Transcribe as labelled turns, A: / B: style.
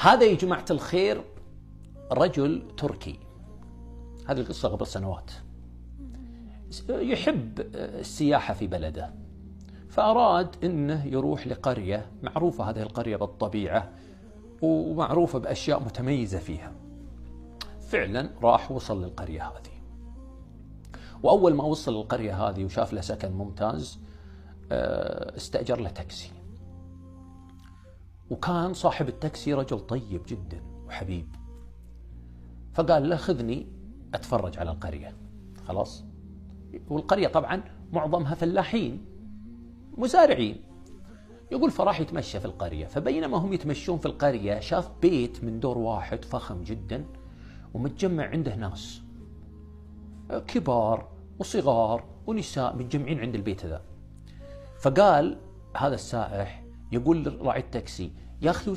A: هذا يا جماعة الخير رجل تركي، هذه القصة قبل سنوات، يحب السياحة في بلده، فأراد أنه يروح لقرية معروفة، هذه القرية بالطبيعة ومعروفة بأشياء متميزة فيها. فعلا راح وصل للقرية هذه، وأول ما وصل للقرية هذه وشاف له سكن ممتاز استأجر له تاكسي، وكان صاحب التاكسي رجل طيب جدا وحبيب، فقال له خذني أتفرج على القرية. خلاص، والقرية طبعا معظمها فلاحين مزارعين. يقول فراح يتمشى في القرية، فبينما هم يتمشون في القرية شاف بيت من دور واحد فخم جدا ومتجمع عنده ناس كبار وصغار ونساء متجمعين عند البيت ذا. فقال هذا السائح، يقول لراعي التاكسي: يا أخي